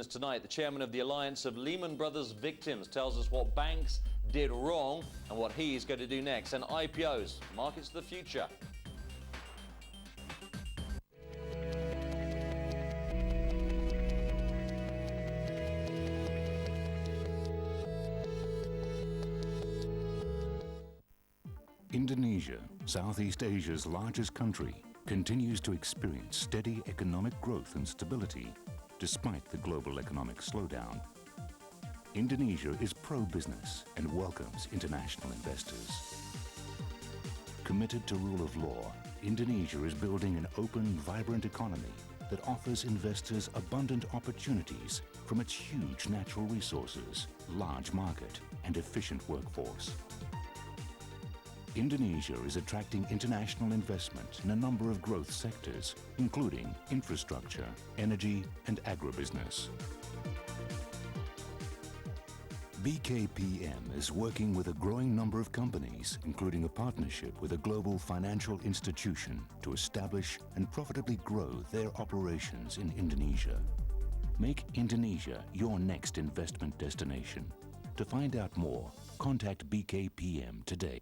Tonight, the chairman of the Alliance of Lehman Brothers Victims tells us what banks did wrong and what he's going to do next. And IPOs, markets of the future. Indonesia, Southeast Asia's largest country, continues to experience steady economic growth and stability despite the global economic slowdown. Indonesia is pro-business and welcomes international investors. Committed to rule of law, Indonesia is building an open, vibrant economy that offers investors abundant opportunities from its huge natural resources, large market, and efficient workforce. Indonesia is attracting international investment in a number of growth sectors, including infrastructure, energy, and agribusiness. BKPM is working with a growing number of companies, including a partnership with a global financial institution, to establish and profitably grow their operations in Indonesia. Make Indonesia your next investment destination. To find out more, contact BKPM today.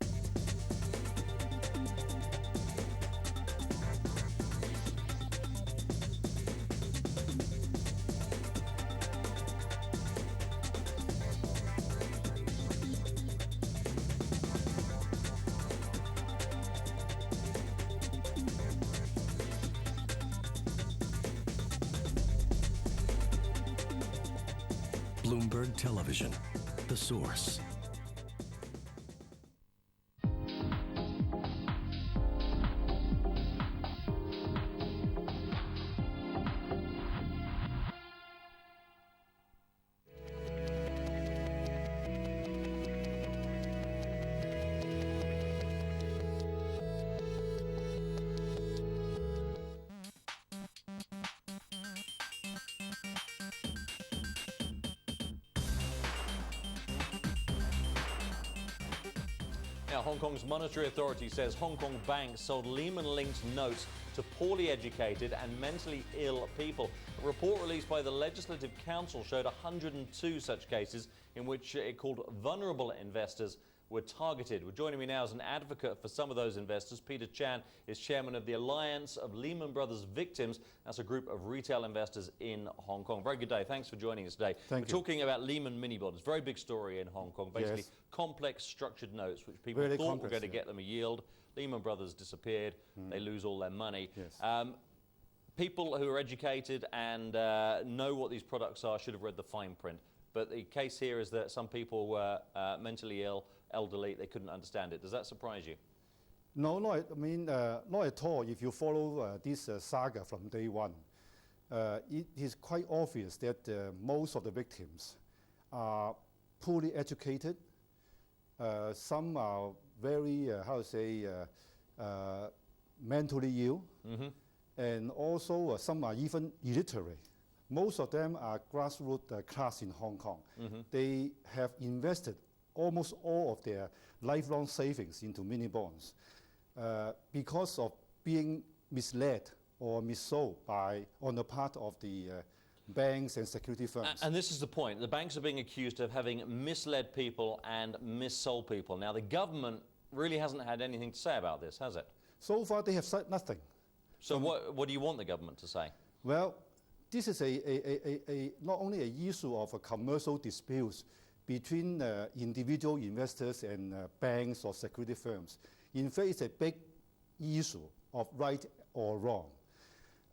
Bloomberg Television, the source. Now, Hong Kong's monetary authority says Hong Kong banks sold Lehman-linked notes to poorly educated and mentally ill people. A report released by the Legislative Council showed 102 such cases in which it called vulnerable investors were targeted. Well, joining me now is an advocate for some of those investors. Peter Chan is chairman of the Alliance of Lehman Brothers Victims. That's a group of retail investors in Hong Kong. Very good day. Thanks for joining us today. We're talking about Lehman mini bonds. Very big story in Hong Kong. Basically, complex structured notes, which people thought were going to get them a yield. Lehman Brothers disappeared. They lose all their money. People who are educated and know what these products are should have read the fine print. But the case here is that some people were mentally ill, elderly, they couldn't understand it. Does that surprise you? No, not at all. If you follow this saga from day one, it is quite obvious that most of the victims are poorly educated. Some are very, mentally ill, and also some are even illiterate. Most of them are grassroots class in Hong Kong. They have invested almost all of their lifelong savings into mini bonds because of being misled or missold on the part of the banks and security firms. And this is the point. The banks are being accused of having misled people and missold people. Now, the government really hasn't had anything to say about this, has it? So far, they have said nothing. So what do you want the government to say? Well, this is not only an issue of commercial disputes between individual investors and banks or security firms. In fact, it's a big issue of right or wrong.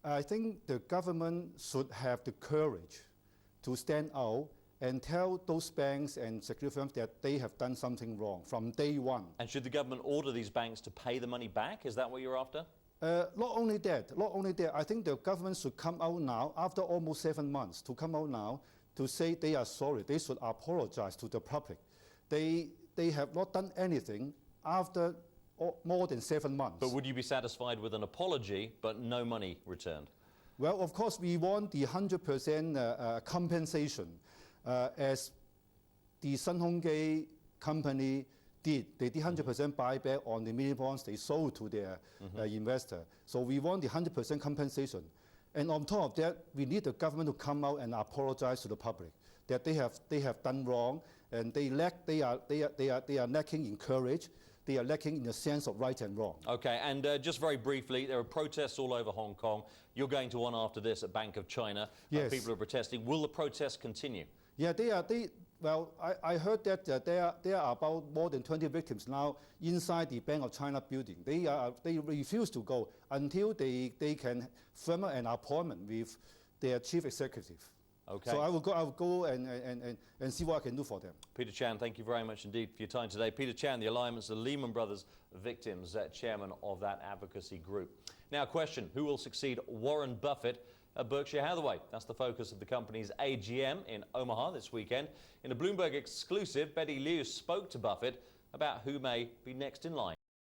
I think the government should have the courage to stand out and tell those banks and security firms that they have done something wrong from day one. And should the government order these banks to pay the money back? Is that what you're after? Not only that, I think the government should come out now, after almost 7 months, to come out now to say they are sorry. They should apologize to the public. They have not done anything after more than 7 months. But would you be satisfied with an apology but no money returned? Well, of course, we want the 100% compensation, as the Sun Hung Kai company did. They did 100% buyback on the mini bonds they sold to their investor. So we want the 100% compensation. And on top of that, we need the government to come out and apologize to the public that they have done wrong, and they are lacking in courage. They are lacking in the sense of right and wrong. Okay, and just very briefly, there are protests all over Hong Kong. You're going to one after this at Bank of China. Yes. People are protesting. Will the protests continue? Yeah, well, I heard that there are about more than 20 victims now inside the Bank of China building. They refuse to go until they can firm an appointment with their chief executive. Okay. So I will go and see what I can do for them. Peter Chan, thank you very much indeed for your time today. Peter Chan, the Alliance of Lehman Brothers Victims, chairman of that advocacy group. Now, question, who will succeed Warren Buffett at Berkshire Hathaway? That's the focus of the company's AGM in Omaha this weekend. In a Bloomberg exclusive, Betty Liu spoke to Buffett about who may be next in line.